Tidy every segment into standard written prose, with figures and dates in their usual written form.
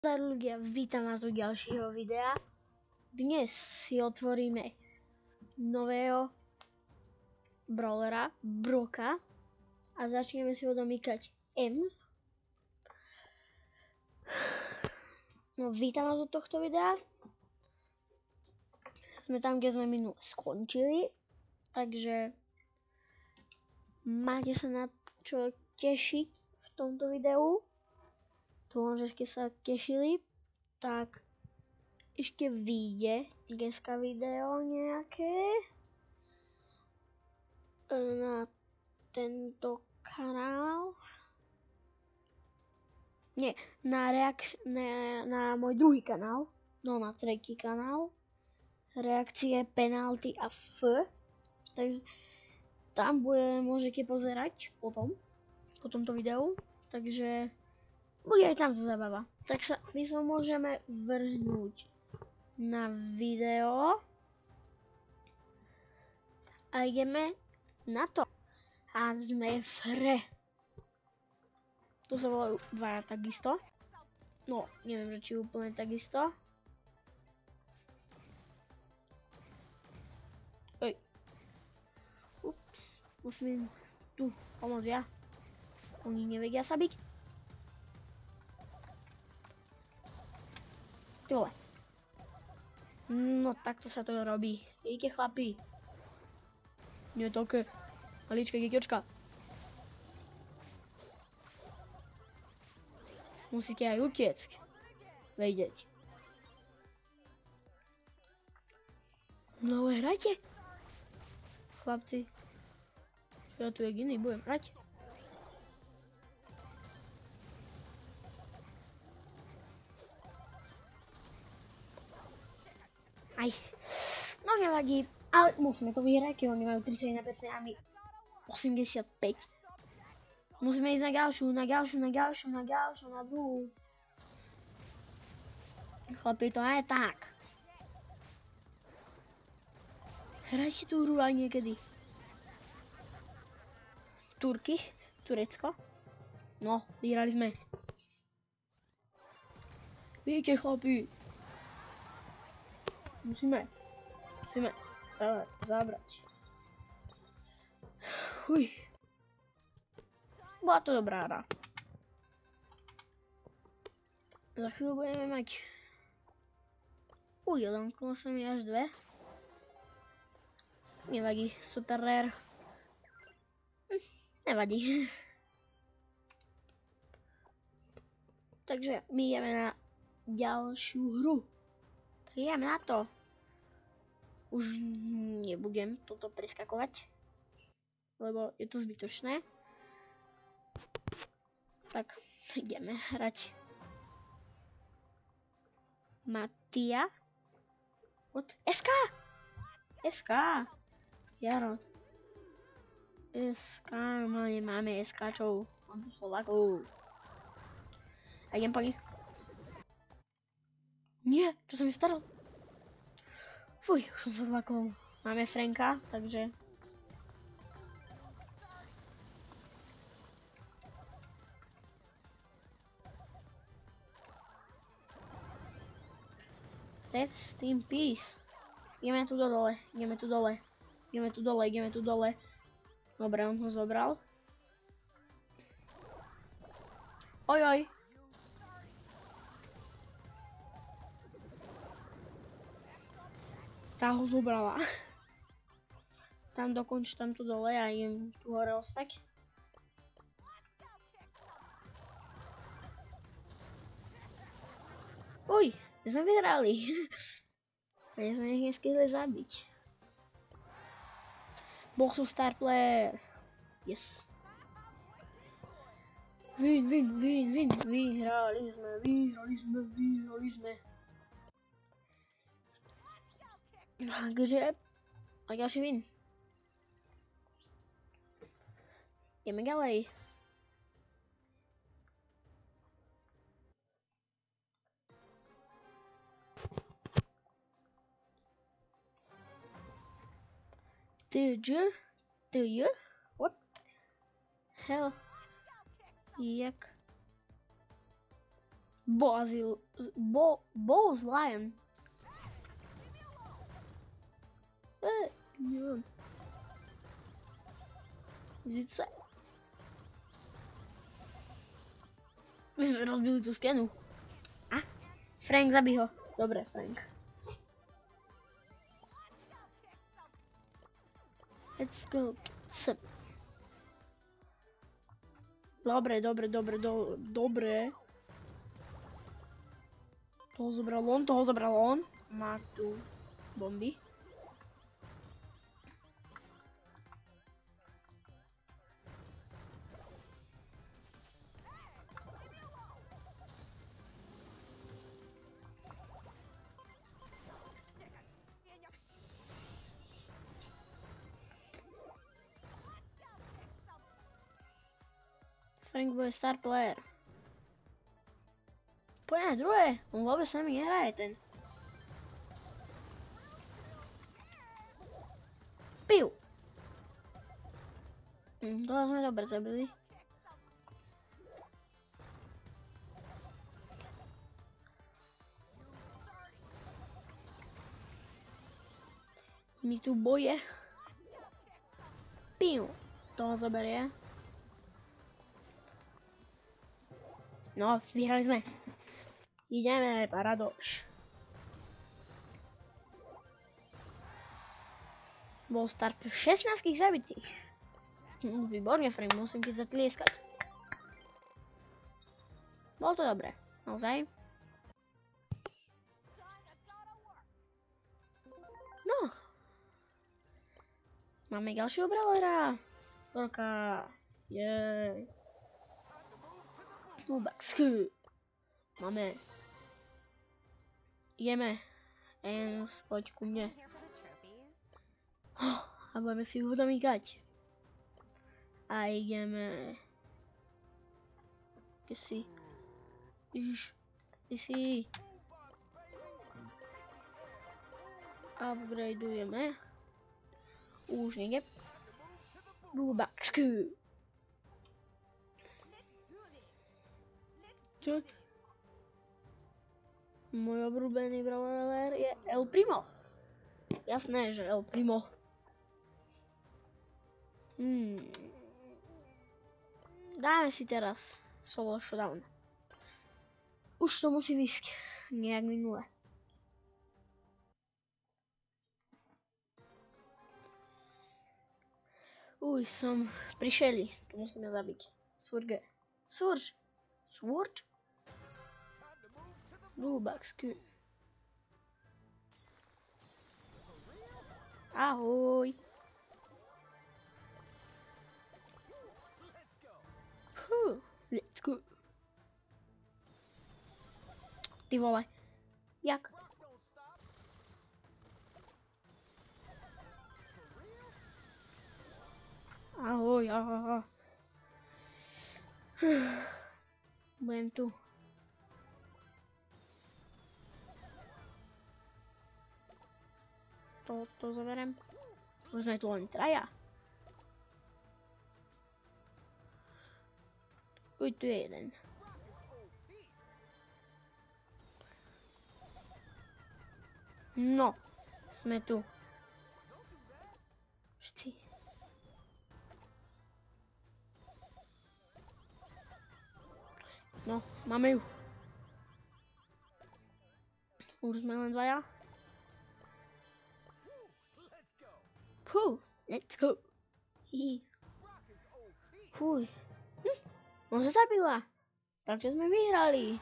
Zdar ľudia, vítam vás do ďalšieho videa. Dnes si otvoríme nového brawlera, Broka, a začneme si ho domýkať EMS. No, vítam vás do tohto videa. Sme tam, kde sme minule skončili, takže máte sa na čo tešiť v tomto videu. Dúfam, že ste sa tešili, tak ešte vyjde dneska video nejaké na tento kanál. Nie, na môj druhý kanál, no na tretí kanál. Reakcie, penalty a takže tam môžete pozerať po tomto videu, takže bude aj tam to zabava. Tak sa my sa môžeme vrhnúť na video a ideme na to. A sme v hre. Tu sa volajú dvaja takisto. No, neviem, že či úplne takisto. Oj. Ups, musím tu pomôcť ja. Oni nevedia sa byť. Vole. No takto sa to robí. Vidíte, chlapi? Nie také maličké dieťačka. Musíte aj utiecť. Vedieť. No ale hrajte. Chlapci. Čo ja tu jediný budem hrať? Aj, no nevadí, ale musíme to vyhrať, keď oni majú 31% a my 85. Musíme ísť na ďalšiu, na druhú. Chlapi, to nie je tak. Hrajte tú hru aj niekedy. Turecko. No, vyhrali sme. Vidíte, chlapi. Musíme zabrať. Uj. Bola to dobrá hra. Za chvíľu budeme mať jeden kolosami až 2. Nevadí, super rare. Nevadí. Takže my ideme na ďalšiu hru. Tak ideme na to. Už nebudem toto preskakovať, lebo je to zbytočné. Tak ideme hrať. Matia od SK. Jarod. SK, no nemáme SKčov. Mám tu Slovákov. A idem po nich. Nie, čo sa mi stalo? Fuj, už som sa zlakol. Máme Franka, takže... Rest in peace. Ideme tu dole. Dobre, on ho zobral. Ojoj. Tá ho zobrala. Tam dokonč tam tu dole a idem tu hore ostať. Uj, sme vyhrali. My sme ich neskýhli zabiť. Bol som star player. Yes. Win. Vyhrali sme. Takže a ďalší win. Ideme ďalej. What? Hell. Jak? Buzz Lion. Neviem. Zice. My sme rozbili tú skenu. A? Frank, zabij ho. Dobre, Frank. Let's go. Dobre. Toho zobral on. Má tu bomby. Frank bude star player. Poď na druhé, on vôbec s nami nehraje ten. Piu. Toho sme dobre zabili. Mi tu boje. Piu. Toho zoberie. No, vyhrali sme. Ideme, paradoš. Bol start 16 zabitých. Výborne, Frank, musím ti zatlieskať. Bolo to dobré, naozaj. No. Máme ďalšieho brawlera. Torka. Jej. Bubaksku. Máme. Ideme. Ens, poď ku mne. A budeme si udomýkať. A ideme. Kde si? Ježiš. Kde si? Upgradeujeme. Už niekde. Bubaksku. Čo? Môj obľúbený brawler je El Primo. Jasné, že El Primo. Dáme si teraz solo showdown. Už to musí výsť nejak minule. Som prišeli. Tu musíme zabiť. Surge. Surge. Bubaksku. Ahoj. Let's go. Ty vole. Jak? Ahoj, aha. Budem tu. To zoberiem. Už sme tu len traja. Uj, tu je jeden. No, sme tu. Všetci. No, máme ju. Už sme len dvaja. Let's go. Fuj. On sa zabila. Takže sme vyhrali.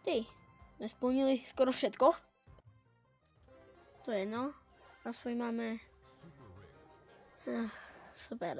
Ty. Sme splnili skoro všetko. To je no. Aspoň máme. Super.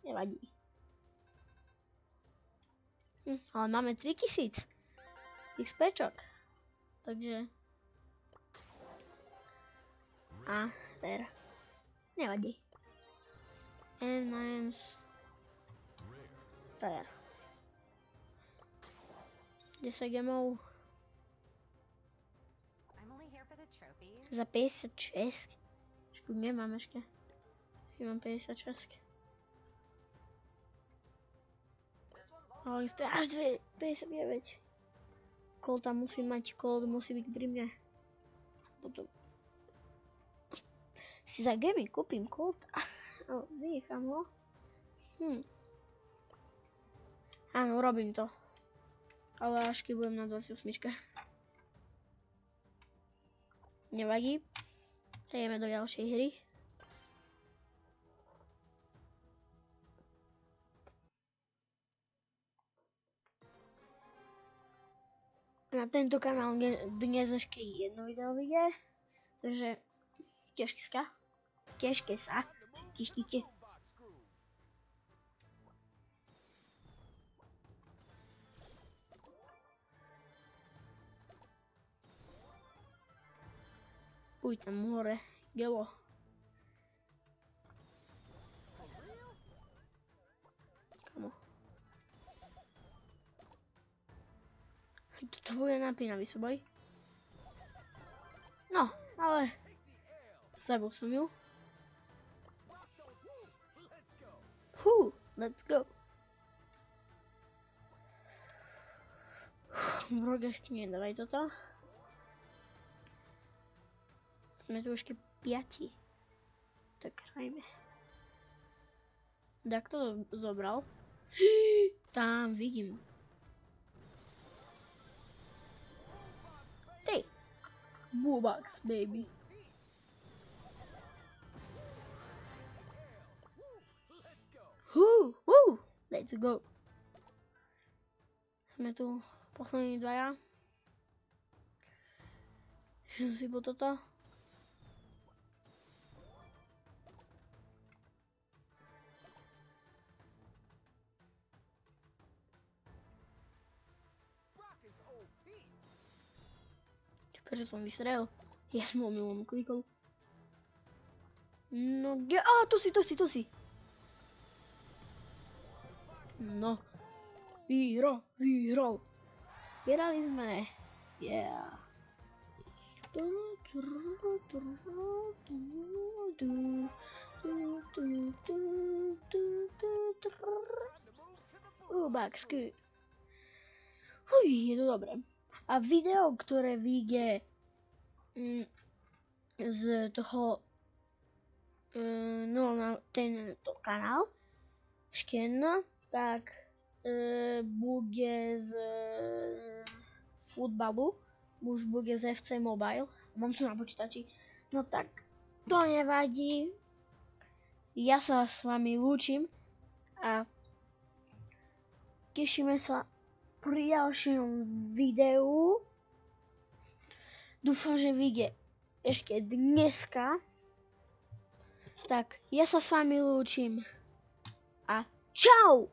Nevadí. Ale máme 3000 XPčok. Takže. Nevadí. Nice. Rare. 10 gemov. Za 56. Nemám ešte. Mám 56. Ale to je až 2,59. Colt tam musí mať, Colt musí byť pri mne. Potom si za gaming kúpim Colt a vynechám ho. Áno, robím to. Ale až keď budem na 28. Nevadí. Prejdeme do ďalšej hry. Na tento kanál dnes ešte jedno video vyjde. Takže teške sa. Tištíte. Uj, tam hore, gelo. Kamo. Toto bude napínavý súboj. No, ale zabil som ju. Fú, let's go. Vrok ešte nedávaj toto. Sme tu ešte 5. Tak hrajme. Tak to zobral. Tam vidím. Ty. Bullbox, baby. Let's go. Sme tu poslední 2. Idem si po toto. Prečo som vystrel? Ja som omylom klikol. No, tu si. No. Vyhral. Vyhrali sme. Yeah. Backsky. Je to dobré. A video, ktoré vyjde z toho na tento kanál Šken, tak bude z futbalu, už bude z FC Mobile. Mám to na počítači. No tak to nevadí. Ja sa s vami lúčim a tešíme sa pri ďalšom videu. Dúfam, že vyjde ešte dneska. Tak, ja sa s vami lúčim. A čau!